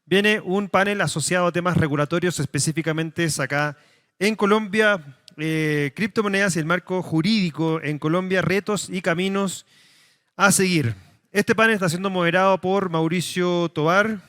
viene un panel asociado a temas regulatorios específicamente acá en Colombia, criptomonedas y el marco jurídico en Colombia, retos y caminos a seguir. Este panel está siendo moderado por Mauricio Tobar,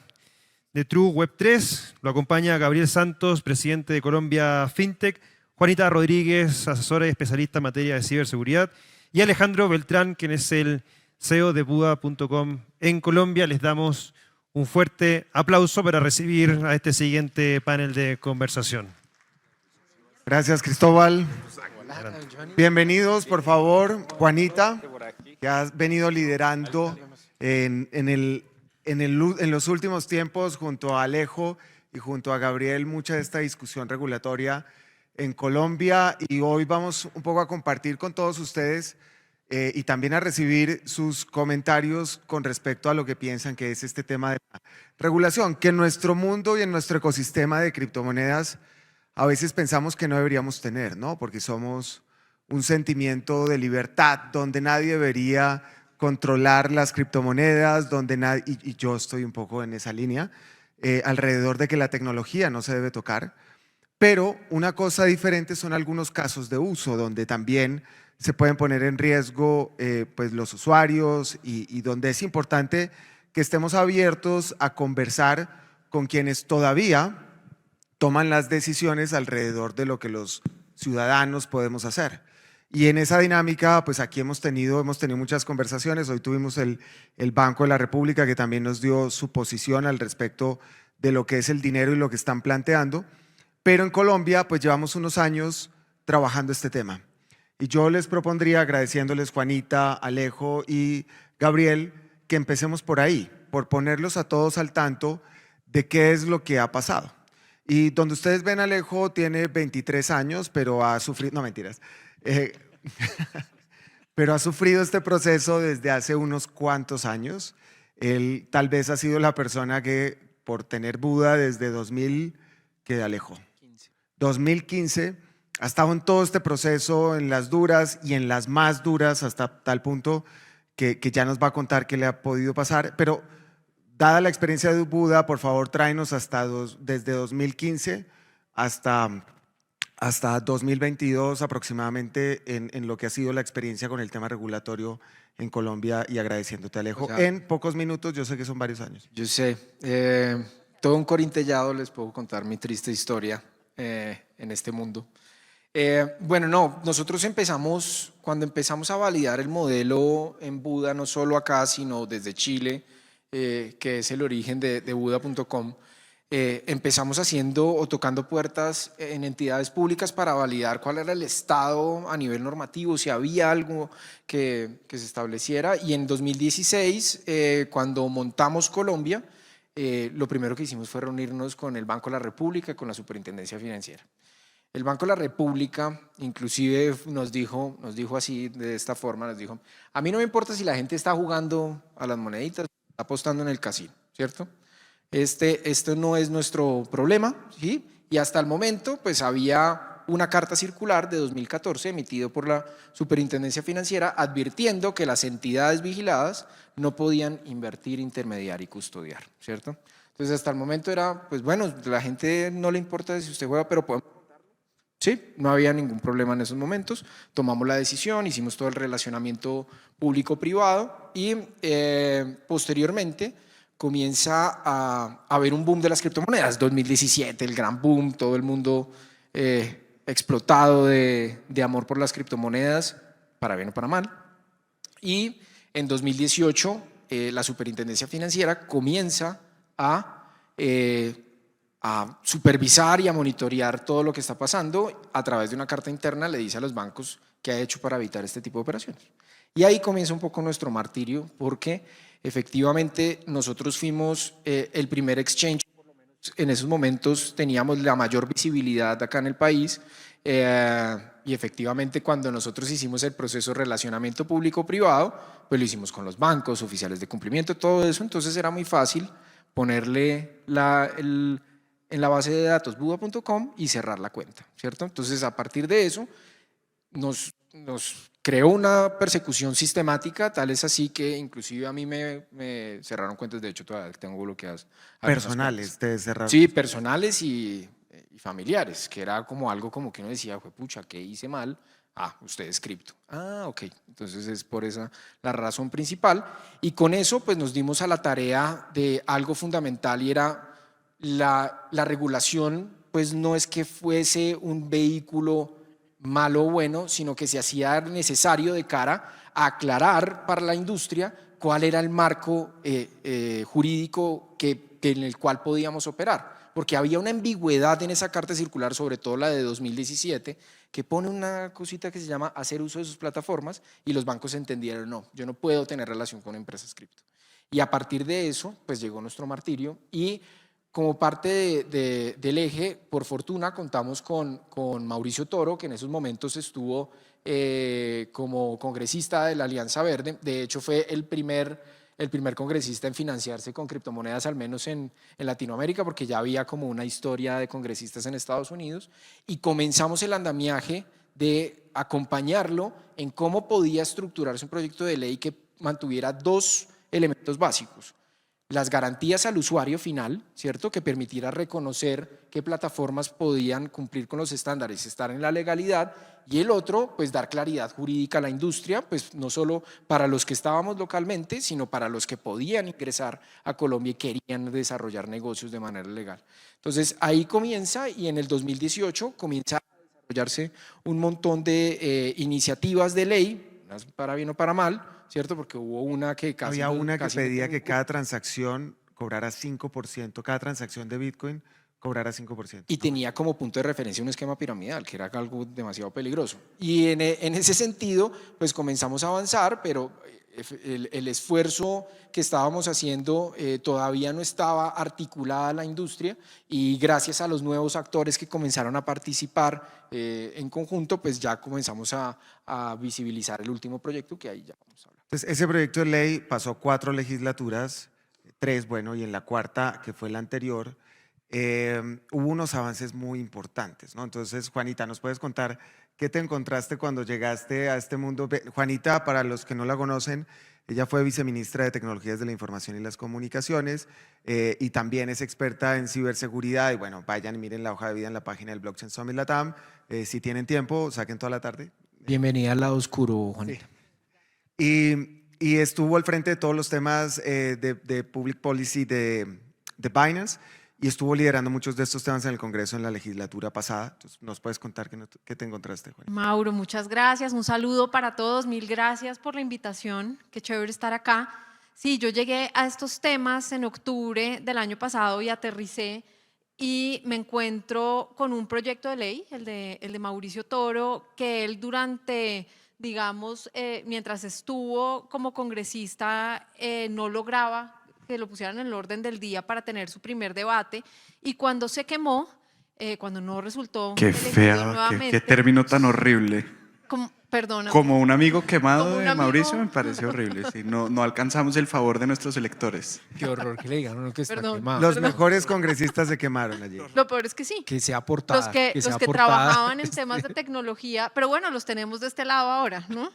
de True Web 3, lo acompaña Gabriel Santos, presidente de Colombia FinTech, Juanita Rodríguez, asesora y especialista en materia de ciberseguridad, y Alejandro Beltrán, quien es el CEO de Buda.com en Colombia. Les damos un fuerte aplauso para recibir a este siguiente panel de conversación. Gracias, Cristóbal. Bienvenidos, por favor, Juanita, que has venido liderando en los últimos tiempos junto a Alejo y junto a Gabriel mucha de esta discusión regulatoria en Colombia, y hoy vamos un poco a compartir con todos ustedes y también a recibir sus comentarios con respecto a lo que piensan que es este tema de la regulación, que en nuestro mundo y en nuestro ecosistema de criptomonedas a veces pensamos que no deberíamos tener, ¿no? Porque somos un sentimiento de libertad donde nadie debería controlar las criptomonedas, donde nadie, y yo estoy un poco en esa línea, alrededor de que la tecnología no se debe tocar. Pero una cosa diferente son algunos casos de uso donde también se pueden poner en riesgo pues los usuarios y donde es importante que estemos abiertos a conversar con quienes todavía toman las decisiones alrededor de lo que los ciudadanos podemos hacer. Y en esa dinámica, pues aquí hemos tenido muchas conversaciones. Hoy tuvimos el Banco de la República, que también nos dio su posición al respecto de lo que es el dinero y lo que están planteando. Pero en Colombia, pues llevamos unos años trabajando este tema. Y yo les propondría, agradeciéndoles Juanita, Alejo y Gabriel, que empecemos por ahí, por ponerlos a todos al tanto de qué es lo que ha pasado. Y donde ustedes ven, Alejo tiene 23 años, pero ha sufrido, no mentiras, pero ha sufrido este proceso desde hace unos cuantos años. Él tal vez ha sido la persona que, por tener Buda desde 2000, que Alejo, 2015, ha estado en todo este proceso, en las duras y en las más duras, hasta tal punto que ya nos va a contar qué le ha podido pasar. Pero dada la experiencia de Buda, por favor, tráenos desde 2015 hasta 2022 aproximadamente en lo que ha sido la experiencia con el tema regulatorio en Colombia, y agradeciéndote, Alejo, en pocos minutos. Yo sé que son varios años. Yo sé, todo un corintellado les puedo contar mi triste historia en este mundo. Bueno, no, nosotros cuando empezamos a validar el modelo en Buda, no solo acá, sino desde Chile, que es el origen de Buda.com, empezamos haciendo o tocando puertas en entidades públicas para validar cuál era el estado a nivel normativo, si había algo que se estableciera. Y en 2016, cuando montamos Colombia, lo primero que hicimos fue reunirnos con el Banco de la República, con la Superintendencia Financiera. El Banco de la República inclusive nos dijo así, de esta forma, nos dijo: a mí no me importa si la gente está jugando a las moneditas, está apostando en el casino, ¿cierto? Esto no es nuestro problema, ¿sí? Y hasta el momento pues había una carta circular de 2014 emitido por la Superintendencia Financiera advirtiendo que las entidades vigiladas no podían invertir, intermediar y custodiar, ¿cierto? Entonces hasta el momento era, pues bueno, a la gente no le importa si usted juega, pero podemos... Sí, no había ningún problema en esos momentos. Tomamos la decisión, hicimos todo el relacionamiento público-privado y posteriormente comienza a haber un boom de las criptomonedas. 2017, el gran boom, todo el mundo explotado de amor por las criptomonedas, para bien o para mal. Y en 2018 la Superintendencia Financiera comienza a supervisar y a monitorear todo lo que está pasando. A través de una carta interna le dice a los bancos qué ha hecho para evitar este tipo de operaciones. Y ahí comienza un poco nuestro martirio, porque efectivamente nosotros fuimos el primer exchange. En esos momentos teníamos la mayor visibilidad acá en el país, y efectivamente cuando nosotros hicimos el proceso de relacionamiento público-privado, pues lo hicimos con los bancos, oficiales de cumplimiento, todo eso. Entonces era muy fácil ponerle en la base de datos Buda.com y cerrar la cuenta, ¿cierto? Entonces a partir de eso nos creó una persecución sistemática, tal es así que inclusive a mí me cerraron cuentas, de hecho todavía tengo bloqueadas. algunas Personales, cuentas. te cerraron. Sí, personales y familiares, que era como algo como que uno decía, pucha, ¿qué hice mal? Ah, usted es cripto. Ah, ok. Entonces es por esa la razón principal. Y con eso pues nos dimos a la tarea de algo fundamental y era la regulación, pues no es que fuese un vehículo malo o bueno, sino que se hacía necesario de cara a aclarar para la industria cuál era el marco jurídico en el cual podíamos operar. Porque había una ambigüedad en esa carta circular, sobre todo la de 2017, que pone una cosita que se llama hacer uso de sus plataformas y los bancos entendieron, no, yo no puedo tener relación con empresas cripto. Y a partir de eso, pues llegó nuestro martirio y como parte del eje, por fortuna, contamos con Mauricio Toro, que en esos momentos estuvo como congresista de la Alianza Verde. De hecho, fue el primer congresista en financiarse con criptomonedas, al menos en Latinoamérica, porque ya había como una historia de congresistas en Estados Unidos. Y comenzamos el andamiaje de acompañarlo en cómo podía estructurarse un proyecto de ley que mantuviera dos elementos básicos: las garantías al usuario final, ¿cierto?, que permitiera reconocer qué plataformas podían cumplir con los estándares, estar en la legalidad, y el otro, pues dar claridad jurídica a la industria, pues no solo para los que estábamos localmente, sino para los que podían ingresar a Colombia y querían desarrollar negocios de manera legal. Entonces ahí comienza, y en el 2018 comienza a desarrollarse un montón de iniciativas de ley, unas para bien o para mal, ¿cierto? Porque hubo una que casi… Había una que casi pedía que cada transacción cobrara 5%, cada transacción de Bitcoin cobrara 5%. y tenía como punto de referencia un esquema piramidal, que era algo demasiado peligroso. Y en ese sentido, pues comenzamos a avanzar, pero el esfuerzo que estábamos haciendo todavía no estaba articulada la industria, y gracias a los nuevos actores que comenzaron a participar en conjunto, pues ya comenzamos a visibilizar el último proyecto, que ahí ya vamos a hablar. Entonces, ese proyecto de ley pasó 4 legislaturas, 3, bueno, y en la cuarta, que fue la anterior, hubo unos avances muy importantes, ¿no? Entonces, Juanita, ¿nos puedes contar qué te encontraste cuando llegaste a este mundo? Juanita, para los que no la conocen, ella fue viceministra de Tecnologías de la Información y las Comunicaciones y también es experta en ciberseguridad. Y bueno, vayan y miren la hoja de vida en la página del Blockchain Summit Latam. Si tienen tiempo, saquen toda la tarde. Bienvenida al lado oscuro, Juanita. Sí. Y estuvo al frente de todos los temas de Public Policy de Binance y estuvo liderando muchos de estos temas en el Congreso en la legislatura pasada. Entonces, ¿nos puedes contar qué te encontraste, Juan? Mauro, muchas gracias. Un saludo para todos. Mil gracias por la invitación. Qué chévere estar acá. Sí, yo llegué a estos temas en octubre del año pasado y aterricé y me encuentro con un proyecto de ley, el de Mauricio Toro, que él durante… digamos, mientras estuvo como congresista, no lograba que lo pusieran en el orden del día para tener su primer debate, y cuando se quemó, cuando no resultó Qué elegido fea, nuevamente, qué término tan horrible. perdona, Como un amigo quemado Como un de amigo. Mauricio me parece horrible. Sí, no alcanzamos el favor de nuestros electores. Qué horror que le digan a uno que está Perdón. quemado. Los mejores congresistas se quemaron allí. lo peor es que sí. Que sea portada. Los que sea portada. trabajaban en temas de tecnología, pero bueno, los tenemos de este lado ahora, ¿no?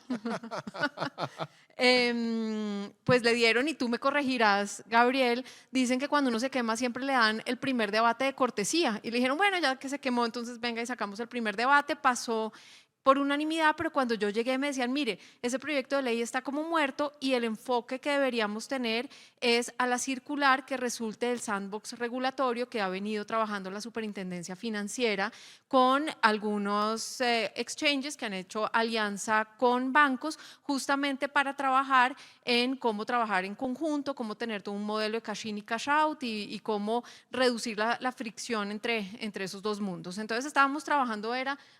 Pues le dieron, y tú me corregirás, Gabriel, dicen que cuando uno se quema siempre le dan el primer debate de cortesía, y le dijeron, bueno, ya que se quemó, entonces venga y sacamos el primer debate. Pasó por unanimidad, pero cuando yo llegué me decían, mire, ese proyecto de ley está como muerto y el enfoque que deberíamos tener es a la circular que resulte del sandbox regulatorio que ha venido trabajando la Superintendencia Financiera con algunos exchanges que han hecho alianza con bancos justamente para trabajar en cómo trabajar en conjunto, cómo tener todo un modelo de cash in y cash out y cómo reducir la fricción entre esos dos mundos. Entonces estábamos trabajando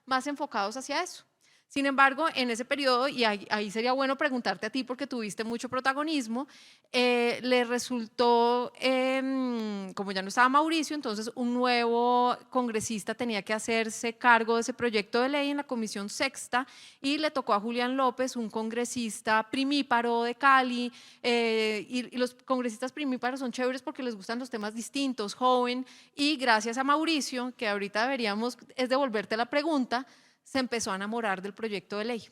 más enfocados hacia eso. Sin embargo, en ese periodo, y ahí sería bueno preguntarte a ti porque tuviste mucho protagonismo, le resultó, como ya no estaba Mauricio, entonces un nuevo congresista tenía que hacerse cargo de ese proyecto de ley en la Comisión Sexta, y le tocó a Julián López, un congresista primíparo de Cali, y los congresistas primíparos son chéveres porque les gustan los temas distintos, joven, y gracias a Mauricio, que ahorita deberíamos es devolverte la pregunta, se empezó a enamorar del proyecto de ley.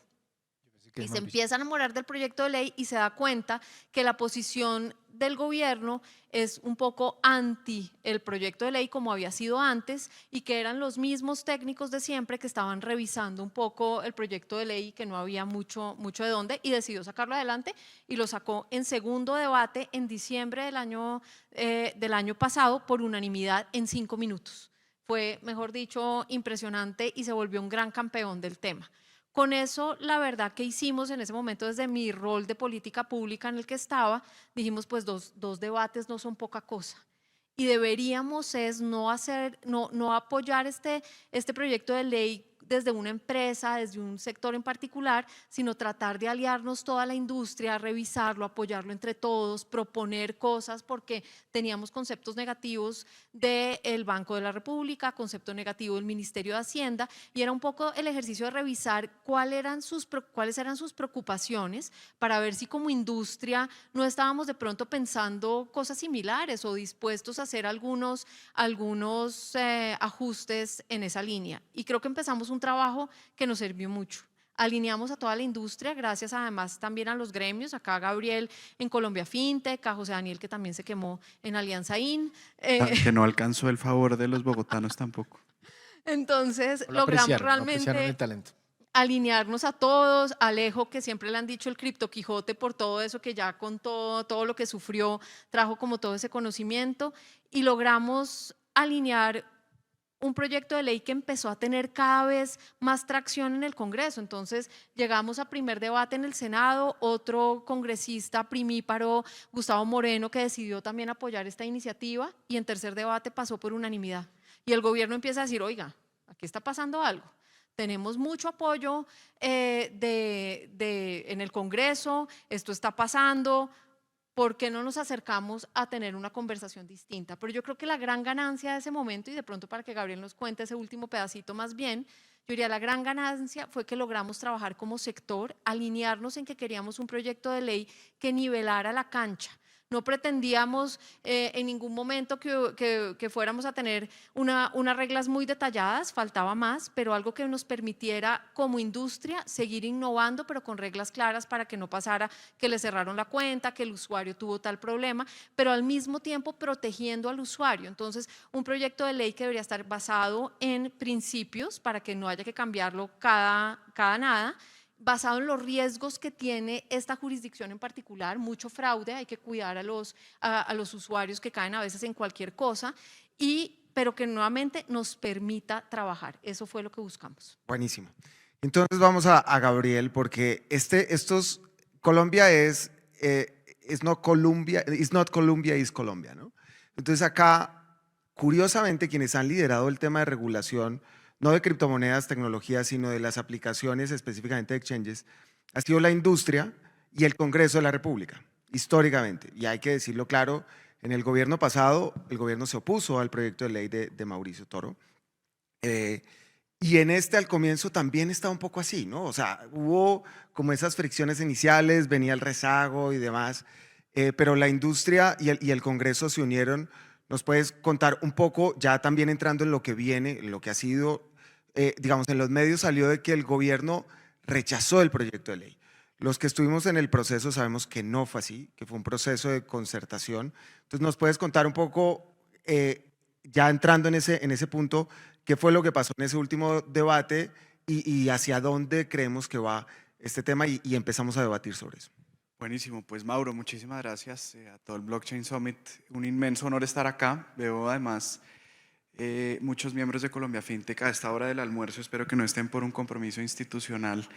que y es se más empieza a enamorar del proyecto de ley y se da cuenta que la posición del gobierno es un poco anti el proyecto de ley como había sido antes y que eran los mismos técnicos de siempre que estaban revisando un poco el proyecto de ley y que no había mucho de dónde y decidió sacarlo adelante y lo sacó en segundo debate en diciembre del año pasado por unanimidad en 5 minutos. Fue, mejor dicho, impresionante y se volvió un gran campeón del tema. Con eso, la verdad que hicimos en ese momento desde mi rol de política pública en el que estaba, dijimos pues dos debates no son poca cosa y deberíamos es no apoyar este proyecto de ley desde una empresa, desde un sector en particular, sino tratar de aliarnos toda la industria, revisarlo, apoyarlo entre todos, proponer cosas, porque teníamos conceptos negativos del Banco de la República, concepto negativo del Ministerio de Hacienda, y era un poco el ejercicio de revisar cuáles eran sus preocupaciones para ver si como industria no estábamos de pronto pensando cosas similares o dispuestos a hacer algunos ajustes en esa línea. Y creo que empezamos un trabajo que nos sirvió mucho. Alineamos a toda la industria, gracias además también a los gremios, acá Gabriel en Colombia Fintech, a José Daniel que también se quemó en Alianza IN. Que no alcanzó el favor de los bogotanos tampoco. Entonces no lo logramos apreciaron, no realmente apreciaron el talento. alinearnos a todos, Alejo, que siempre le han dicho el Cripto Quijote por todo eso que ya contó, todo lo que sufrió, trajo como todo ese conocimiento y logramos alinear un proyecto de ley que empezó a tener cada vez más tracción en el Congreso. Entonces llegamos a primer debate en el Senado, otro congresista primíparo, Gustavo Moreno, que decidió también apoyar esta iniciativa y en tercer debate pasó por unanimidad. Y el gobierno empieza a decir, oiga, aquí está pasando algo. Tenemos mucho apoyo en el Congreso, esto está pasando, ¿por qué no nos acercamos a tener una conversación distinta? Pero yo creo que la gran ganancia de ese momento, y de pronto para que Gabriel nos cuente ese último pedacito más bien, yo diría la gran ganancia fue que logramos trabajar como sector, alinearnos en que queríamos un proyecto de ley que nivelara la cancha. No pretendíamos en ningún momento que fuéramos a tener unas reglas muy detalladas, faltaba más, pero algo que nos permitiera como industria seguir innovando, pero con reglas claras para que no pasara que le cerraron la cuenta, que el usuario tuvo tal problema, pero al mismo tiempo protegiendo al usuario. Entonces, un proyecto de ley que debería estar basado en principios para que no haya que cambiarlo cada nada, basado en los riesgos que tiene esta jurisdicción en particular, mucho fraude, hay que cuidar a los usuarios que caen a veces en cualquier cosa, pero que nuevamente nos permita trabajar. Eso fue lo que buscamos. Buenísimo. Entonces vamos a Gabriel, porque Colombia es not Colombia, is Colombia, ¿no? Entonces acá, curiosamente, quienes han liderado el tema de regulación, no de criptomonedas, tecnologías, sino de las aplicaciones específicamente de exchanges, ha sido la industria y el Congreso de la República, históricamente. Y hay que decirlo claro, en el gobierno pasado, el gobierno se opuso al proyecto de ley de Mauricio Toro. Y en al comienzo también estaba un poco así, ¿no? O sea, hubo como esas fricciones iniciales, venía el rezago y demás, pero la industria y el Congreso se unieron. ¿Nos puedes contar un poco, ya también entrando en lo que viene, en lo que ha sido, digamos, en los medios salió de que el gobierno rechazó el proyecto de ley? Los que estuvimos en el proceso sabemos que no fue así, que fue un proceso de concertación. Entonces, ¿nos puedes contar un poco, ya entrando en ese punto, qué fue lo que pasó en ese último debate y hacia dónde creemos que va este tema y empezamos a debatir sobre eso? Buenísimo, pues Mauro, muchísimas gracias a todo el Blockchain Summit. Un inmenso honor estar acá. Veo además muchos miembros de Colombia Fintech a esta hora del almuerzo. Espero que no estén por un compromiso institucional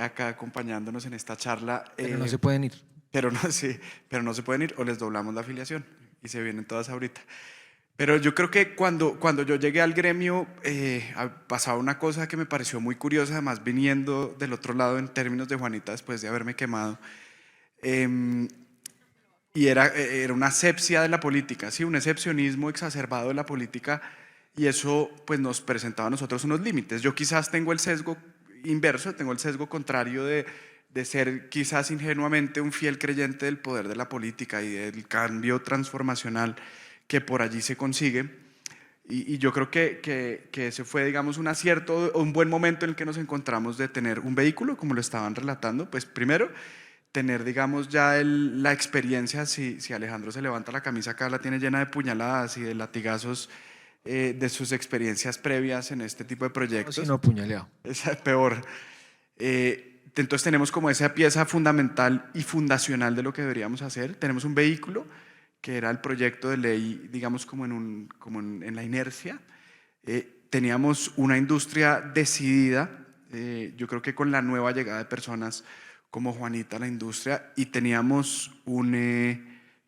acá acompañándonos en esta charla. Pero no se pueden ir. Pero no se pueden ir o les doblamos la afiliación y se vienen todas ahorita. Pero yo creo que cuando yo llegué al gremio pasaba una cosa que me pareció muy curiosa, además viniendo del otro lado en términos de Juanita después de haberme quemado. Y era una asepsia de la política, ¿sí? Un excepcionismo exacerbado de la política, y eso pues nos presentaba a nosotros unos límites. Yo quizás tengo el sesgo inverso, tengo el sesgo contrario de ser quizás ingenuamente un fiel creyente del poder de la política y del cambio transformacional que por allí se consigue. Y yo creo que ese fue, digamos, un acierto, un buen momento en el que nos encontramos de tener un vehículo, como lo estaban relatando. Pues primero, tener, digamos, ya la experiencia, si Alejandro se levanta la camisa acá, la tiene llena de puñaladas y de latigazos de sus experiencias previas en este tipo de proyectos. Si no puñaleado. Es peor. Entonces tenemos como esa pieza fundamental y fundacional de lo que deberíamos hacer. Tenemos un vehículo que era el proyecto de ley, digamos, como en la inercia. Teníamos una industria decidida, yo creo que con la nueva llegada de personas como Juanita a la industria, y teníamos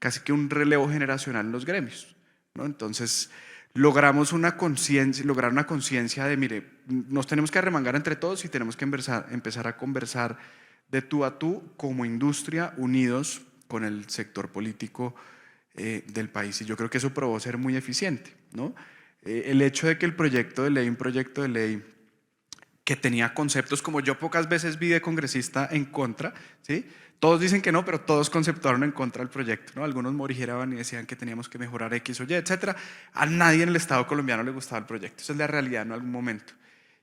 casi que un relevo generacional en los gremios, ¿no? Entonces logramos lograr una conciencia de, mire, nos tenemos que arremangar entre todos y tenemos que empezar a conversar de tú a tú como industria, unidos con el sector político del país. Y yo creo que eso probó ser muy eficiente, ¿no? El hecho de que un proyecto de ley que tenía conceptos como yo pocas veces vi de congresista en contra, ¿sí? Todos dicen que no, pero todos conceptuaron en contra del proyecto, ¿no? Algunos morigeraban y decían que teníamos que mejorar X o Y, etcétera. A nadie en el Estado colombiano le gustaba el proyecto. Esa es la realidad en algún momento.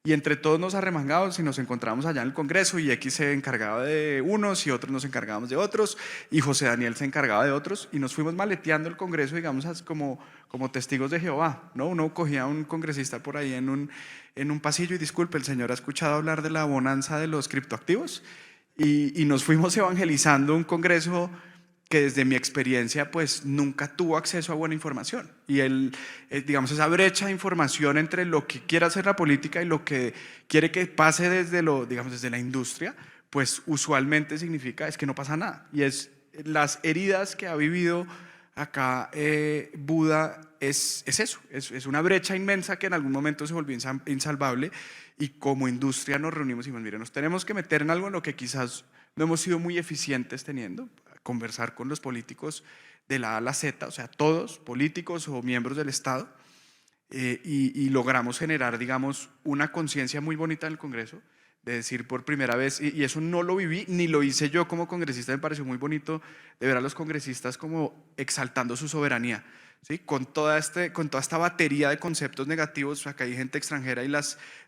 Y entre todos nos arremangamos y nos encontramos allá en el Congreso, y X se encargaba de unos y otros nos encargábamos de otros, y José Daniel se encargaba de otros, y nos fuimos maleteando el Congreso, digamos, como testigos de Jehová, ¿no? Uno cogía a un congresista por ahí en un pasillo y, disculpe, el señor ha escuchado hablar de la bonanza de los criptoactivos, y nos fuimos evangelizando un Congreso que desde mi experiencia pues nunca tuvo acceso a buena información, y digamos, esa brecha de información entre lo que quiere hacer la política y lo que quiere que pase desde la industria, pues usualmente significa es que no pasa nada, y las heridas que ha vivido acá Buda es eso, es una brecha inmensa que en algún momento se volvió insalvable, y como industria nos reunimos y dijimos, mire, nos tenemos que meter en algo en lo que quizás no hemos sido muy eficientes teniendo, conversar con los políticos de la A a la Z, o sea, todos, políticos o miembros del Estado, y logramos generar, digamos, una conciencia muy bonita en el Congreso, de decir por primera vez, y eso no lo viví, ni lo hice yo como congresista, me pareció muy bonito de ver a los congresistas como exaltando su soberanía, ¿sí? Con toda esta batería de conceptos negativos. Acá hay gente extranjera y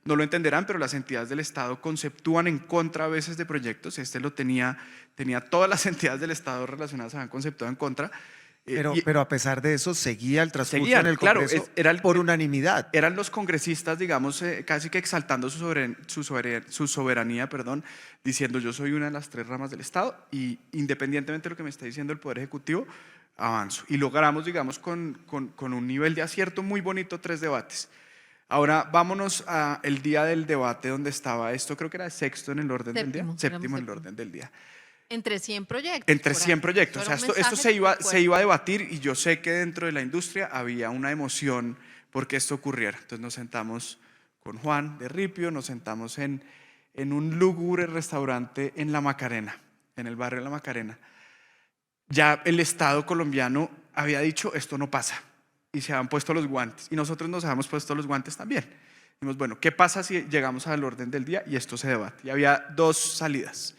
no lo entenderán, pero las entidades del Estado conceptúan en contra a veces de proyectos. Tenía todas las entidades del Estado relacionadas, habían conceptuado en contra. Pero a pesar de eso, seguía el transcurso Seguían, en el claro, Congreso era por unanimidad. Eran los congresistas, digamos, casi que exaltando su soberanía, diciendo yo soy una de las 3 ramas del Estado, y independientemente de lo que me está diciendo el Poder Ejecutivo, avanzo. Y logramos, digamos, con un nivel de acierto muy bonito, 3 debates. Ahora vámonos al día del debate, donde estaba esto, creo que era sexto en el orden del día. Séptimo en el orden del día. Entre 100 proyectos. Entre 100 proyectos. O sea, esto se iba a debatir, y yo sé que dentro de la industria había una emoción porque esto ocurriera. Entonces nos sentamos con Juan de Ripio, nos sentamos en un lúgubre restaurante en La Macarena, en el barrio de La Macarena. Ya el Estado colombiano había dicho esto no pasa, y se habían puesto los guantes, y nosotros nos habíamos puesto los guantes también. Dijimos, bueno, ¿qué pasa si llegamos al orden del día y esto se debate? Y había 2 salidas.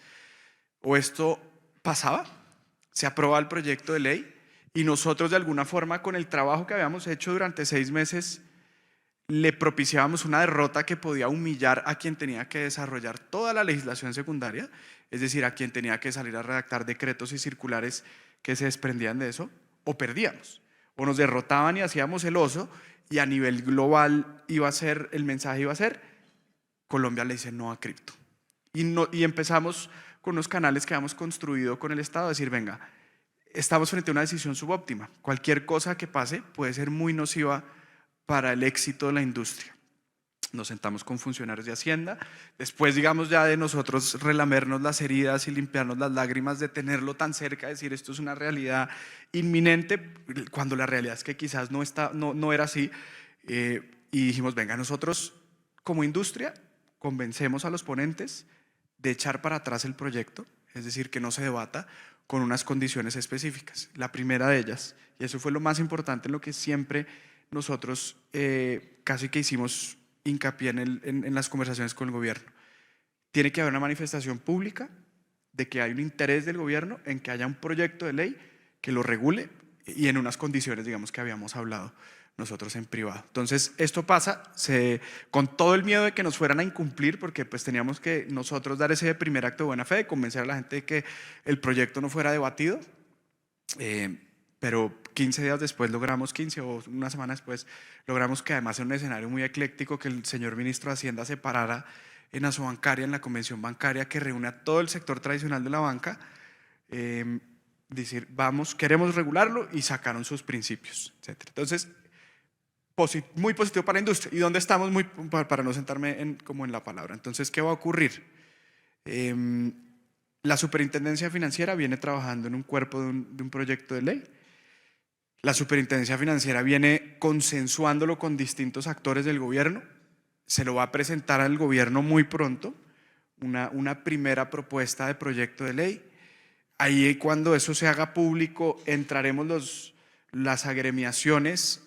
O esto pasaba, se aprobaba el proyecto de ley, y nosotros de alguna forma, con el trabajo que habíamos hecho durante 6 meses, le propiciábamos una derrota que podía humillar a quien tenía que desarrollar toda la legislación secundaria, es decir, a quien tenía que salir a redactar decretos y circulares que se desprendían de eso, o perdíamos, o nos derrotaban y hacíamos el oso, y a nivel global el mensaje iba a ser, Colombia le dice no a cripto. Y empezamos con unos canales que habíamos construido con el Estado, a decir, venga, estamos frente a una decisión subóptima, cualquier cosa que pase puede ser muy nociva para el éxito de la industria. Nos sentamos con funcionarios de Hacienda, después, digamos, ya de nosotros relamernos las heridas y limpiarnos las lágrimas de tenerlo tan cerca, decir esto es una realidad inminente, cuando la realidad es que quizás no era así, y dijimos, venga, nosotros como industria convencemos a los ponentes de echar para atrás el proyecto, es decir, que no se debata, con unas condiciones específicas. La primera de ellas, y eso fue lo más importante en lo que siempre nosotros casi que hicimos hincapié en las conversaciones con el gobierno, tiene que haber una manifestación pública de que hay un interés del gobierno en que haya un proyecto de ley que lo regule, y en unas condiciones, digamos, que habíamos hablado. nosotros en privado. Entonces, esto pasa con todo el miedo de que nos fueran a incumplir, porque pues teníamos que nosotros dar ese primer acto de buena fe, de convencer a la gente de que el proyecto no fuera debatido, pero 15 días después logramos, 15 o una semana después, logramos que además en un escenario muy ecléctico, que el señor ministro de Hacienda se parara en Asobancaria, en la convención bancaria que reúne a todo el sector tradicional de la banca, decir, queremos regularlo, y sacaron sus principios, etc. Entonces, muy positivo para la industria. ¿Y dónde estamos? Para no sentarme como en la palabra. Entonces, ¿qué va a ocurrir? La Superintendencia Financiera viene trabajando en un cuerpo de un proyecto de ley. La Superintendencia Financiera viene consensuándolo con distintos actores del gobierno. Se lo va a presentar al gobierno muy pronto, una primera propuesta de proyecto de ley. Ahí, cuando eso se haga público, entraremos las agremiaciones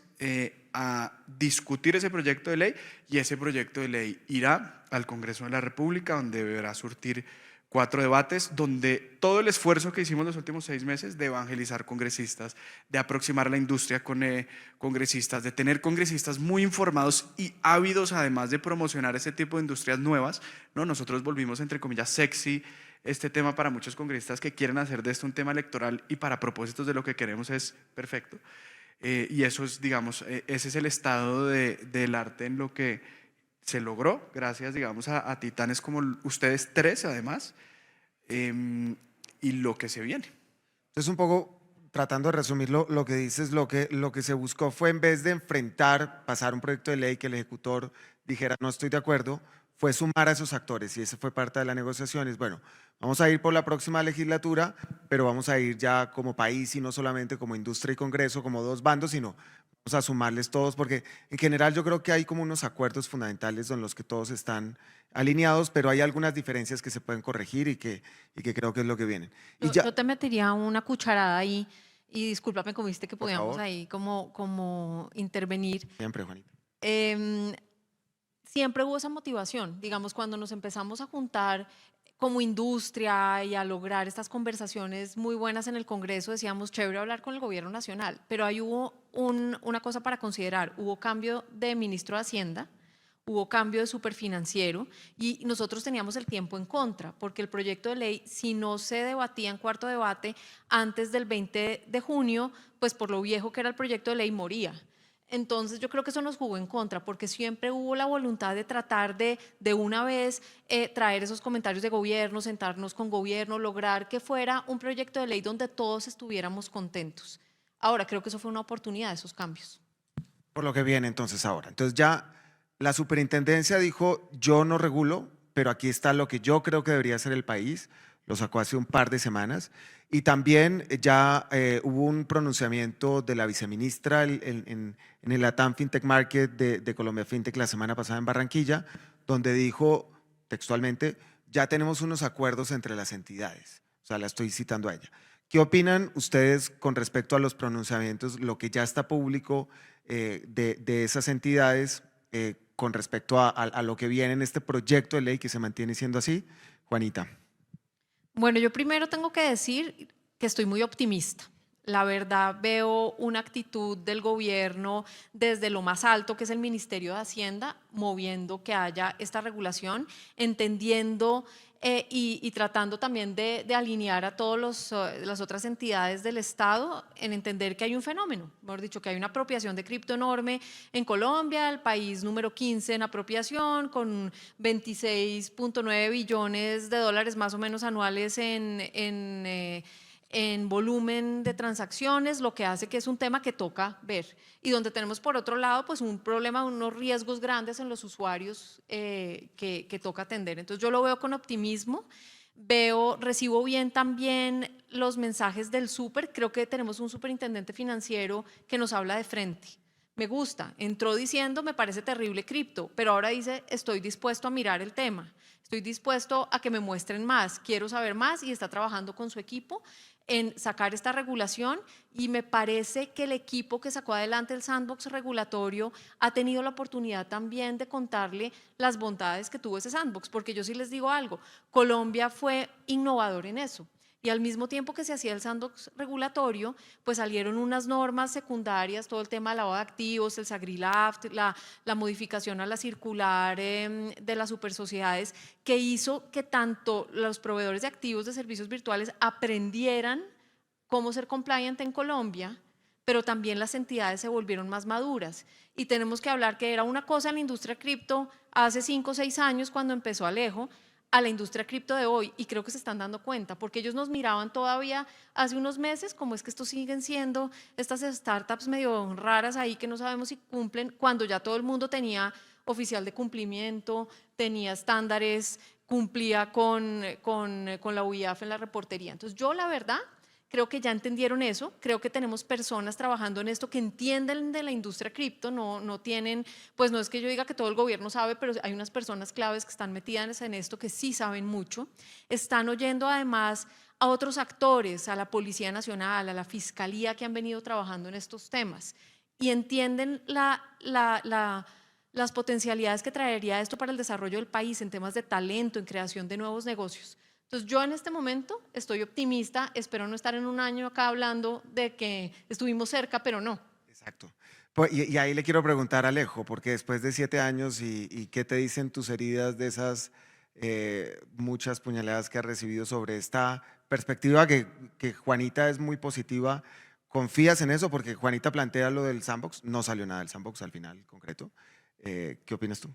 a discutir ese proyecto de ley, y ese proyecto de ley irá al Congreso de la República, donde deberá surtir 4 debates, donde todo el esfuerzo que hicimos los últimos 6 meses de evangelizar congresistas, de aproximar la industria con congresistas, de tener congresistas muy informados y ávidos además de promocionar ese tipo de industrias nuevas, ¿no? Nosotros volvimos, entre comillas, sexy este tema para muchos congresistas que quieren hacer de esto un tema electoral, y para propósitos de lo que queremos es perfecto. Y eso es, digamos, ese es el estado del arte en lo que se logró, gracias, digamos, a titanes como ustedes 3, además, y lo que se viene. Entonces, un poco tratando de resumir lo que dices, lo que se buscó fue, en vez de pasar un proyecto de ley que el ejecutor dijera no estoy de acuerdo, fue sumar a esos actores, y ese fue parte de las negociaciones. Bueno, vamos a ir por la próxima legislatura, pero vamos a ir ya como país, y no solamente como industria y Congreso, como 2 bandos, sino vamos a sumarles todos, porque en general yo creo que hay como unos acuerdos fundamentales en los que todos están alineados, pero hay algunas diferencias que se pueden corregir y que creo que es lo que vienen. Yo te metería una cucharada ahí, y discúlpame, como viste que Por podíamos favor. ahí como intervenir. Siempre, Juanita. Siempre hubo esa motivación, digamos, cuando nos empezamos a juntar como industria y a lograr estas conversaciones muy buenas en el Congreso, decíamos, chévere hablar con el gobierno nacional, pero ahí hubo una cosa para considerar: hubo cambio de ministro de Hacienda, hubo cambio de superfinanciero, y nosotros teníamos el tiempo en contra, porque el proyecto de ley, si no se debatía en cuarto debate antes del 20 de junio, pues por lo viejo que era el proyecto de ley, moría. Entonces yo creo que eso nos jugó en contra, porque siempre hubo la voluntad de tratar de una vez traer esos comentarios de gobierno, sentarnos con gobierno, lograr que fuera un proyecto de ley donde todos estuviéramos contentos. Ahora creo que eso fue una oportunidad, esos cambios. Por lo que viene entonces ahora. Entonces ya la superintendencia dijo, yo no regulo, pero aquí está lo que yo creo que debería ser el país. Lo sacó hace un par de semanas. Y también ya hubo un pronunciamiento de la viceministra en el LATAM FinTech Market de Colombia FinTech la semana pasada en Barranquilla, donde dijo textualmente, ya tenemos unos acuerdos entre las entidades. O sea, la estoy citando a ella. ¿Qué opinan ustedes con respecto a los pronunciamientos, lo que ya está público de esas entidades con respecto a lo que viene en este proyecto de ley que se mantiene siendo así? Juanita. Bueno, yo primero tengo que decir que estoy muy optimista. La verdad, veo una actitud del gobierno desde lo más alto, que es el Ministerio de Hacienda, moviendo que haya esta regulación, entendiendo y tratando también de alinear a todas las otras entidades del Estado en entender que hay un fenómeno, mejor dicho, que hay una apropiación de cripto enorme en Colombia, el país número 15 en apropiación, con 26.9 billones de dólares más o menos anuales en volumen de transacciones, lo que hace que es un tema que toca ver, y donde tenemos por otro lado pues un problema, unos riesgos grandes en los usuarios que toca atender. Entonces yo lo veo con optimismo, recibo bien también los mensajes del súper. Creo que tenemos un superintendente financiero que nos habla de frente. Me gusta, entró diciendo me parece terrible cripto, pero ahora dice estoy dispuesto a mirar el tema, estoy dispuesto a que me muestren más, quiero saber más, y está trabajando con su equipo en sacar esta regulación, y me parece que el equipo que sacó adelante el sandbox regulatorio ha tenido la oportunidad también de contarle las bondades que tuvo ese sandbox, porque yo sí les digo algo, Colombia fue innovador en eso. Y al mismo tiempo que se hacía el sandbox regulatorio, pues salieron unas normas secundarias, todo el tema de lavado de activos, el SAGRILAF, la modificación a la circular de las supersociedades, que hizo que tanto los proveedores de activos de servicios virtuales aprendieran cómo ser compliant en Colombia, pero también las entidades se volvieron más maduras. Y tenemos que hablar que era una cosa en la industria cripto hace 5 o 6 años cuando empezó Alejo, a la industria cripto de hoy, y creo que se están dando cuenta, porque ellos nos miraban todavía hace unos meses como es que estos siguen siendo estas startups medio raras ahí que no sabemos si cumplen, cuando ya todo el mundo tenía oficial de cumplimiento, tenía estándares, cumplía con la UIAF en la reportería. Entonces yo la verdad creo que ya entendieron eso, creo que tenemos personas trabajando en esto que entienden de la industria cripto, no tienen, pues no es que yo diga que todo el gobierno sabe, pero hay unas personas claves que están metidas en esto que sí saben mucho, están oyendo además a otros actores, a la Policía Nacional, a la Fiscalía que han venido trabajando en estos temas y entienden las potencialidades que traería esto para el desarrollo del país en temas de talento, en creación de nuevos negocios. Entonces yo en este momento estoy optimista, espero no estar en un año acá hablando de que estuvimos cerca, pero no. Exacto. Pues, y ahí le quiero preguntar a Alejo, porque después de 7 años y qué te dicen tus heridas de esas muchas puñaladas que has recibido sobre esta perspectiva que Juanita es muy positiva, ¿confías en eso? Porque Juanita plantea lo del sandbox, no salió nada del sandbox al final concreto. ¿Qué opinas tú?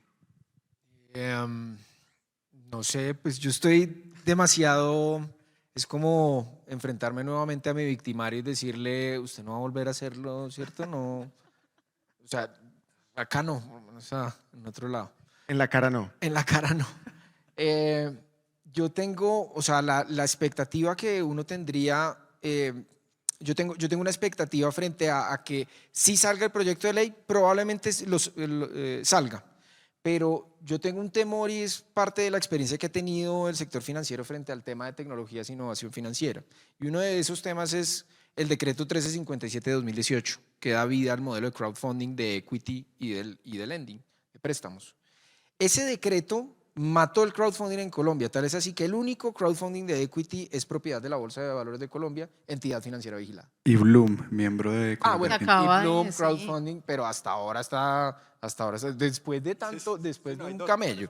No sé, pues yo estoy demasiado, es como enfrentarme nuevamente a mi victimario y decirle, usted no va a volver a hacerlo, ¿cierto? No, o sea, acá no, o sea, en otro lado. En la cara no. En la cara no. Yo tengo, o sea, la expectativa que uno tendría, yo tengo una expectativa frente a que si salga el proyecto de ley, probablemente salga. Pero yo tengo un temor y es parte de la experiencia que ha tenido el sector financiero frente al tema de tecnologías e innovación financiera. Y uno de esos temas es el decreto 1357 de 2018, que da vida al modelo de crowdfunding de equity y de lending, de préstamos. Ese decreto mató el crowdfunding en Colombia, tal es así que el único crowdfunding de equity es propiedad de la Bolsa de Valores de Colombia, entidad financiera vigilada. Y Bloom, miembro de Bueno, Acaba y Bloom sí. crowdfunding, pero hasta ahora está, después de tanto, después de un camello.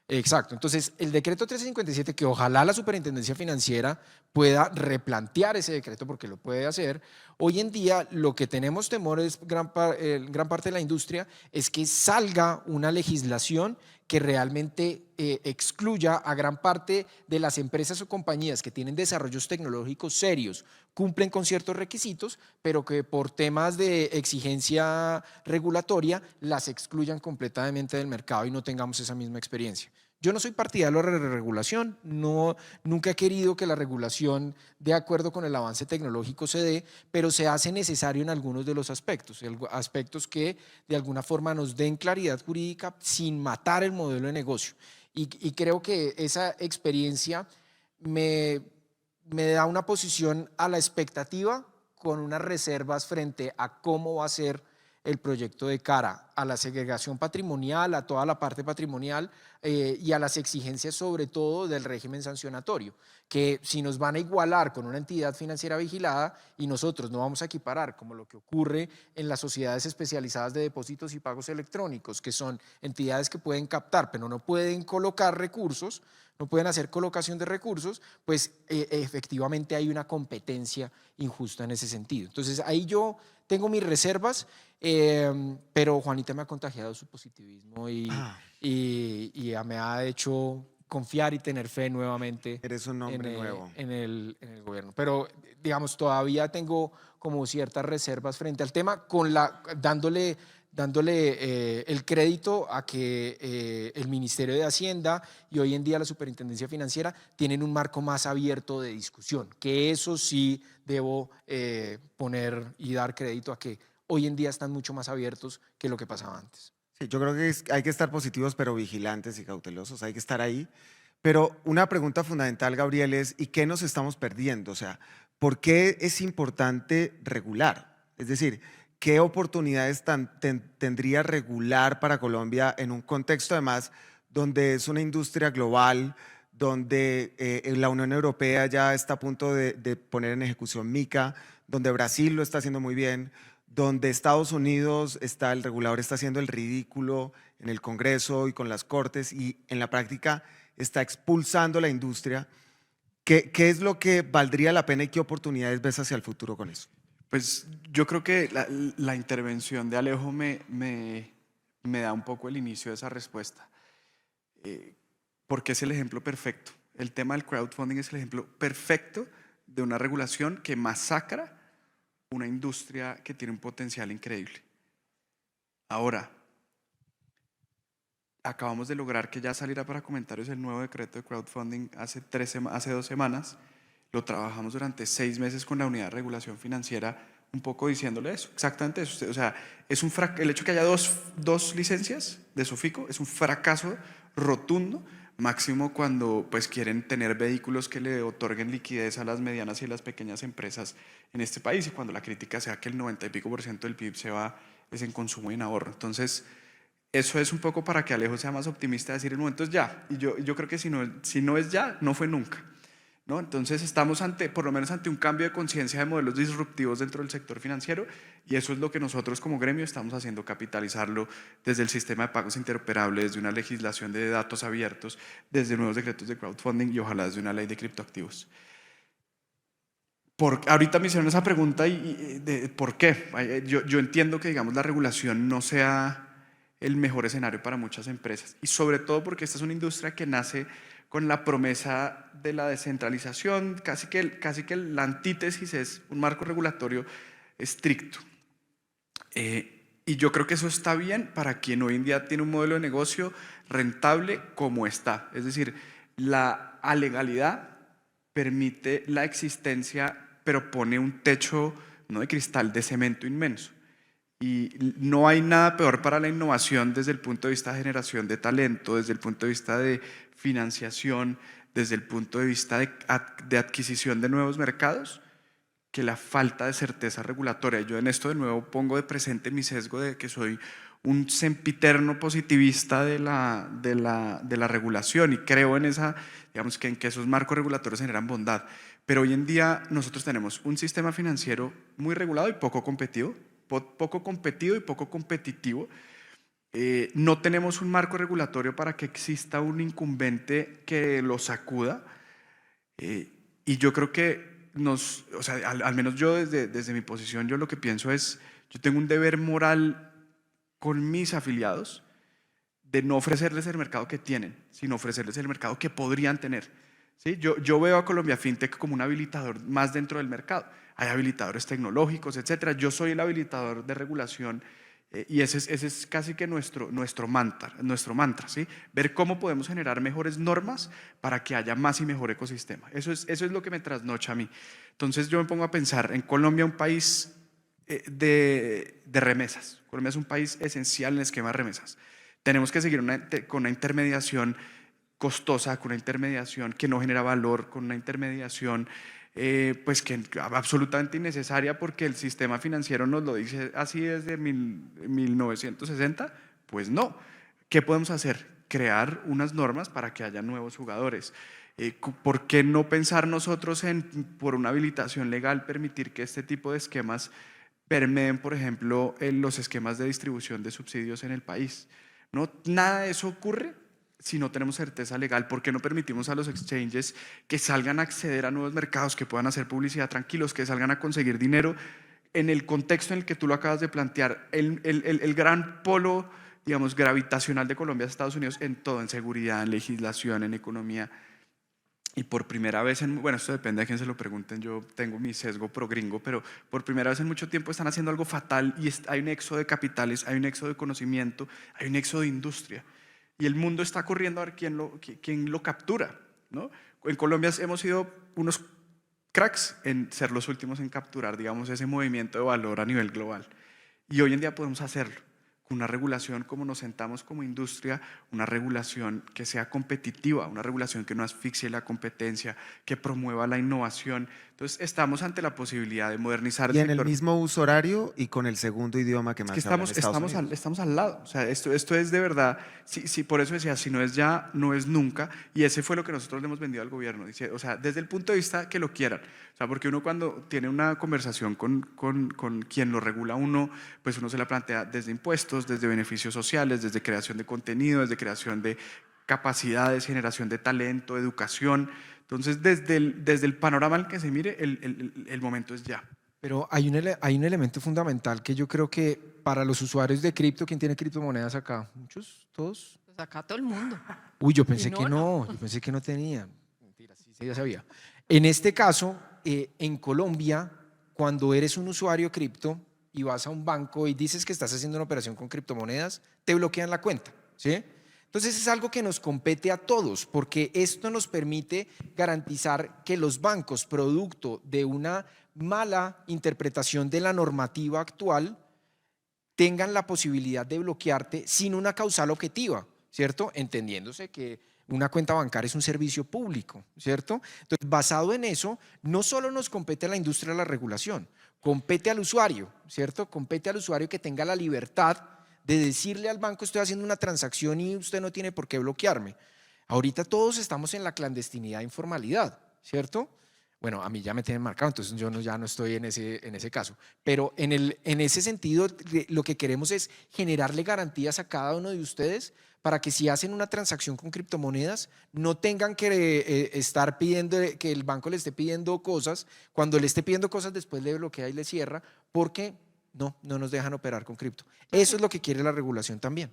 Exacto, entonces el decreto 1357, que ojalá la Superintendencia Financiera pueda replantear ese decreto porque lo puede hacer, hoy en día lo que tenemos temor es gran parte de la industria es que salga una legislación que realmente excluya a gran parte de las empresas o compañías que tienen desarrollos tecnológicos serios, cumplen con ciertos requisitos, pero que por temas de exigencia regulatoria las excluyan completamente del mercado y no tengamos esa misma experiencia. Yo no soy partidario de la regulación, nunca he querido que la regulación de acuerdo con el avance tecnológico se dé, pero se hace necesario en algunos de los aspectos, aspectos que de alguna forma nos den claridad jurídica sin matar el modelo de negocio. Y creo que esa experiencia me da una posición a la expectativa con unas reservas frente a cómo va a ser el proyecto de cara a la segregación patrimonial, a toda la parte patrimonial y a las exigencias sobre todo del régimen sancionatorio, que si nos van a igualar con una entidad financiera vigilada y nosotros no vamos a equiparar como lo que ocurre en las sociedades especializadas de depósitos y pagos electrónicos, que son entidades que pueden captar pero no pueden colocar recursos, no pueden hacer colocación de recursos, pues efectivamente hay una competencia injusta en ese sentido. Entonces ahí yo tengo mis reservas, pero Juanita me ha contagiado su positivismo y me ha hecho confiar y tener fe nuevamente. Eres un hombre nuevo. En el gobierno. Pero, digamos, todavía tengo como ciertas reservas frente al tema, dándole el crédito a que el Ministerio de Hacienda y hoy en día la Superintendencia Financiera tienen un marco más abierto de discusión, que eso sí debo poner y dar crédito a que hoy en día están mucho más abiertos que lo que pasaba antes. Sí, yo creo que hay que estar positivos, pero vigilantes y cautelosos, hay que estar ahí. Pero una pregunta fundamental, Gabriel, es ¿y qué nos estamos perdiendo? O sea, ¿por qué es importante regular? Es decir, ¿qué oportunidades tendría regular para Colombia en un contexto además donde es una industria global, donde la Unión Europea ya está a punto de poner en ejecución MiCA, donde Brasil lo está haciendo muy bien, donde Estados Unidos el regulador está haciendo el ridículo en el Congreso y con las Cortes y en la práctica está expulsando la industria. ¿Qué es lo que valdría la pena y qué oportunidades ves hacia el futuro con eso? Pues yo creo que la intervención de Alejo me da un poco el inicio de esa respuesta, porque es el ejemplo perfecto. El tema del crowdfunding es el ejemplo perfecto de una regulación que masacra una industria que tiene un potencial increíble. Ahora, acabamos de lograr que ya saliera para comentarios el nuevo decreto de crowdfunding hace 2 semanas. Lo trabajamos durante 6 meses con la unidad de regulación financiera, un poco diciéndole eso, exactamente eso. O sea, el hecho que haya dos licencias de Sofico es un fracaso rotundo, máximo cuando pues quieren tener vehículos que le otorguen liquidez a las medianas y las pequeñas empresas en este país, y cuando la crítica sea que el 90 y pico % del PIB se va es en consumo y en ahorro. Entonces, eso es un poco para que Alejo sea más optimista, decir el momento es ya, y yo creo que si no es ya, no fue nunca, ¿no? Entonces estamos por lo menos ante un cambio de conciencia de modelos disruptivos dentro del sector financiero, y eso es lo que nosotros como gremio estamos haciendo, capitalizarlo desde el sistema de pagos interoperables, desde una legislación de datos abiertos, desde nuevos decretos de crowdfunding y ojalá desde una ley de criptoactivos. Ahorita me hicieron esa pregunta de por qué. Yo entiendo que, digamos, la regulación no sea el mejor escenario para muchas empresas, y sobre todo porque esta es una industria que nace con la promesa de la descentralización, casi que la antítesis es un marco regulatorio estricto. Y yo creo que eso está bien para quien hoy en día tiene un modelo de negocio rentable como está. Es decir, la alegalidad permite la existencia, pero pone un techo no de cristal, de cemento inmenso. Y no hay nada peor para la innovación desde el punto de vista de generación de talento, desde el punto de vista de financiación, desde el punto de vista de adquisición de nuevos mercados, que la falta de certeza regulatoria. Yo en esto de nuevo pongo de presente mi sesgo de que soy un sempiterno positivista de la regulación, y creo en digamos que en que esos marcos regulatorios generan bondad. Pero hoy en día nosotros tenemos un sistema financiero muy regulado y poco competitivo y poco competitivo. No tenemos un marco regulatorio para que exista un incumbente que lo sacuda, y yo creo que o sea, al menos yo desde mi posición, yo lo que pienso es, yo tengo un deber moral con mis afiliados de no ofrecerles el mercado que tienen, sino ofrecerles el mercado que podrían tener, ¿sí? Yo veo a Colombia FinTech como un habilitador más dentro del mercado. Hay habilitadores tecnológicos, etcétera. Yo soy el habilitador de regulación, y ese es casi que nuestro mantra, ¿sí? Ver cómo podemos generar mejores normas para que haya más y mejor ecosistema. Eso es lo que me trasnocha a mí. Entonces yo me pongo a pensar, en Colombia, un país de remesas. Colombia es un país esencial en el esquema de remesas. Tenemos que seguir con una intermediación costosa, con una intermediación que no genera valor, con una intermediación pues que absolutamente innecesaria, porque el sistema financiero nos lo dice así desde 1960. Pues no. ¿Qué podemos hacer? Crear unas normas para que haya nuevos jugadores. ¿Por qué no pensar nosotros por una habilitación legal, permitir que este tipo de esquemas permeen, por ejemplo, en los esquemas de distribución de subsidios en el país? No, nada de eso ocurre si no tenemos certeza legal. ¿Por qué no permitimos a los exchanges que salgan a acceder a nuevos mercados, que puedan hacer publicidad tranquilos, que salgan a conseguir dinero en el contexto en el que tú lo acabas de plantear? El gran polo, digamos, gravitacional de Colombia es Estados Unidos en todo, en seguridad, en legislación, en economía. Y por primera vez, bueno, esto depende de quién se lo pregunten, yo tengo mi sesgo pro gringo, pero por primera vez en mucho tiempo están haciendo algo fatal, y hay un éxodo de capitales, hay un éxodo de conocimiento, hay un éxodo de industria. Y el mundo está corriendo a ver quién lo captura, ¿no? En Colombia hemos sido unos cracks en ser los últimos en capturar, digamos, ese movimiento de valor a nivel global. Y hoy en día podemos hacerlo una regulación como nos sentamos como industria, una regulación que sea competitiva, una regulación que no asfixie la competencia, que promueva la innovación. Entonces estamos ante la posibilidad de modernizar Y el en el sector. mismo uso horario y con el segundo idioma que Es más que se habla en Estados Unidos. estamos al lado. O sea, esto es de verdad. Sí, por eso decía, si no es ya, no es nunca. Y ese fue lo que nosotros le hemos vendido al gobierno. Dice, o sea, desde el punto de vista que lo quieran. O sea, porque uno cuando tiene una conversación con quien lo regula uno, pues uno se la plantea desde impuestos, desde beneficios sociales, desde creación de contenido, desde creación de capacidades, generación de talento, educación. Entonces, desde el panorama al que se mire, el momento es ya. Pero hay un elemento fundamental que yo creo que para los usuarios de cripto, ¿quién tiene criptomonedas acá? ¿Muchos? ¿Todos? Pues acá todo el mundo. Uy, yo pensé no, que no, yo pensé que no tenía. Mentira, sí, ya sabía. En este caso, en Colombia, cuando eres un usuario cripto y vas a un banco y dices que estás haciendo una operación con criptomonedas, te bloquean la cuenta, ¿sí? Entonces es algo que nos compete a todos, porque esto nos permite garantizar que los bancos, producto de una mala interpretación de la normativa actual, tengan la posibilidad de bloquearte sin una causal objetiva, ¿cierto? Entendiéndose que una cuenta bancaria es un servicio público, ¿cierto? Entonces, basado en eso, no solo nos compete a la industria la regulación, compete al usuario, ¿cierto? Compete al usuario que tenga la libertad de decirle al banco, estoy haciendo una transacción y usted no tiene por qué bloquearme. Ahorita todos estamos en la clandestinidad e informalidad, ¿cierto? Bueno, a mí ya me tienen marcado, entonces yo ya no estoy en ese caso. Pero en ese sentido, lo que queremos es generarle garantías a cada uno de ustedes para que si hacen una transacción con criptomonedas, no tengan que estar pidiendo, que el banco le esté pidiendo cosas, cuando le esté pidiendo cosas después le bloquea y le cierra, porque no nos dejan operar con cripto. Eso es lo que quiere la regulación también.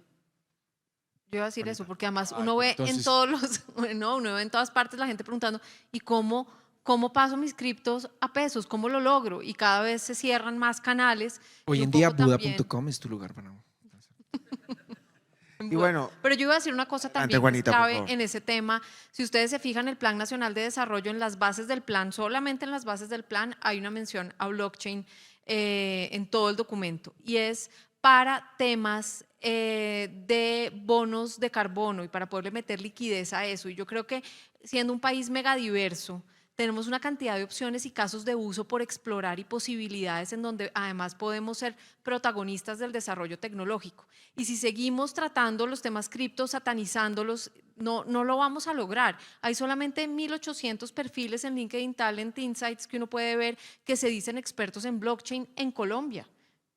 Yo iba a decir eso, porque además uno ve en entonces- todos los, no, uno ve en todas partes la gente preguntando, ¿y cómo paso mis criptos a pesos? ¿Cómo lo logro? Y cada vez se cierran más canales. Hoy y en un día poco también- Buda.com es tu lugar para... Y bueno, Pero yo iba a decir una cosa también que es Juanita, por clave favor. en ese tema. Si ustedes se fijan, el Plan Nacional de Desarrollo, en las bases del plan, solamente en las bases del plan hay una mención a blockchain en todo el documento. Y es para temas de bonos de carbono y para poderle meter liquidez a eso. Y yo creo que siendo un país megadiverso, tenemos una cantidad de opciones y casos de uso por explorar y posibilidades en donde además podemos ser protagonistas del desarrollo tecnológico. Y si seguimos tratando los temas cripto, satanizándolos, no lo vamos a lograr. Hay solamente 1.800 perfiles en LinkedIn Talent Insights que uno puede ver que se dicen expertos en blockchain en Colombia.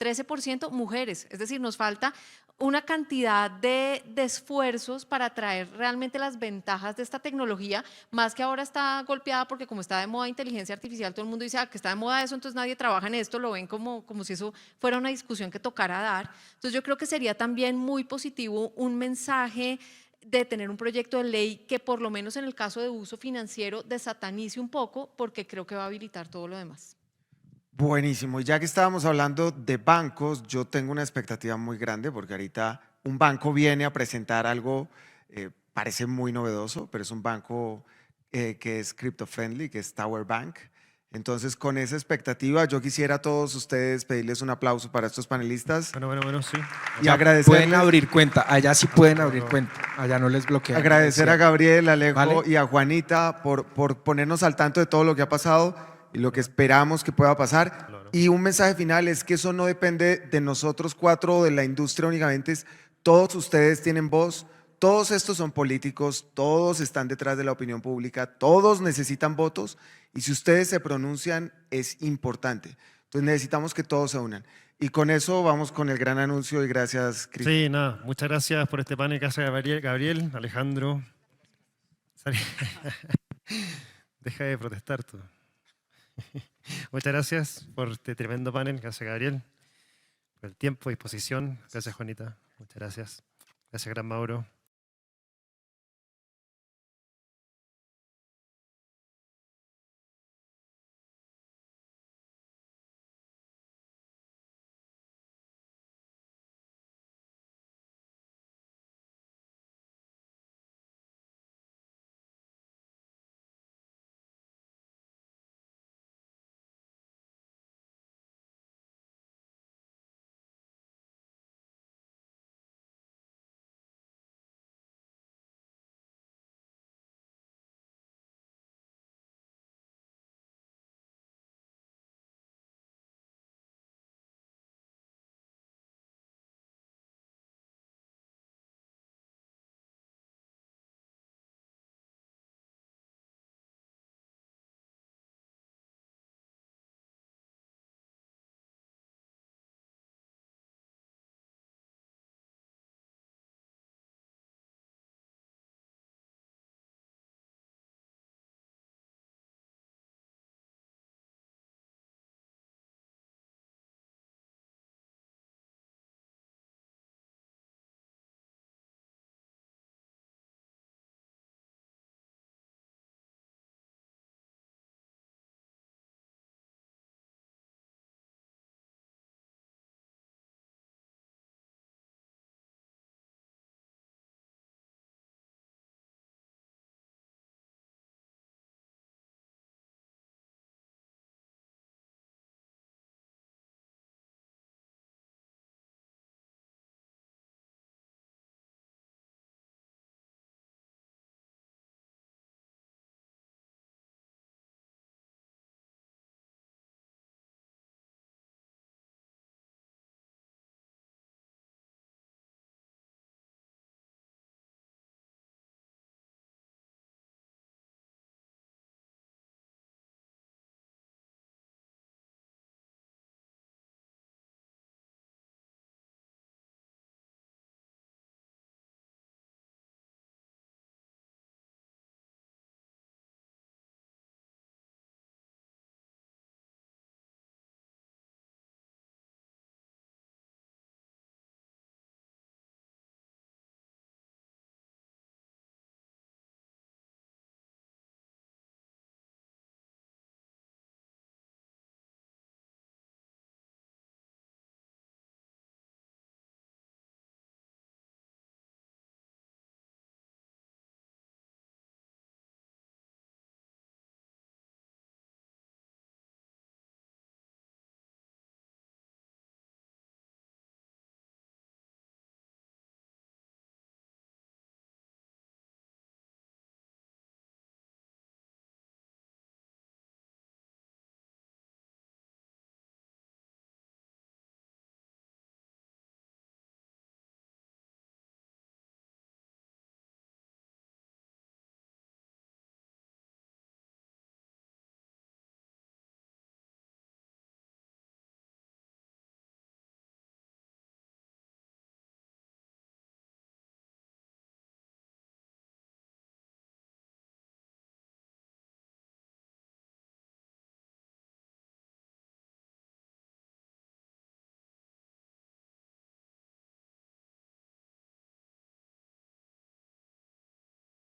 13% mujeres, es decir, nos falta una cantidad de esfuerzos para traer realmente las ventajas de esta tecnología, más que ahora está golpeada porque como está de moda inteligencia artificial, todo el mundo dice que está de moda eso, entonces nadie trabaja en esto, lo ven como si eso fuera una discusión que tocara dar. Entonces yo creo que sería también muy positivo un mensaje de tener un proyecto de ley que por lo menos en el caso de uso financiero desatanice un poco, porque creo que va a habilitar todo lo demás. Buenísimo. Y ya que estábamos hablando de bancos, yo tengo una expectativa muy grande porque ahorita un banco viene a presentar algo, parece muy novedoso, pero es un banco que es crypto friendly, que es Tower Bank. Entonces, con esa expectativa, yo quisiera a todos ustedes pedirles un aplauso para estos panelistas Bueno, sí. y agradecerles. Pueden abrir cuenta, allá sí pueden abrir cuenta, allá no les bloquean. Agradecer a Gabriel, Alejo ¿Vale? y a Juanita por ponernos al tanto de todo lo que ha pasado y lo que esperamos que pueda pasar. Claro. Y un mensaje final es que eso no depende de nosotros cuatro o de la industria únicamente, todos ustedes tienen voz, todos estos son políticos, todos están detrás de la opinión pública, todos necesitan votos y si ustedes se pronuncian es importante. Entonces necesitamos que todos se unan. Y con eso vamos con el gran anuncio y gracias, Cristian. Sí, nada, muchas gracias por este panel que hace Gabriel, Alejandro. Deja de protestar tú. Muchas gracias por este tremendo panel que hace Gabriel, por el tiempo y disposición. Gracias, Juanita. Muchas gracias. Gracias, Gran Mauro.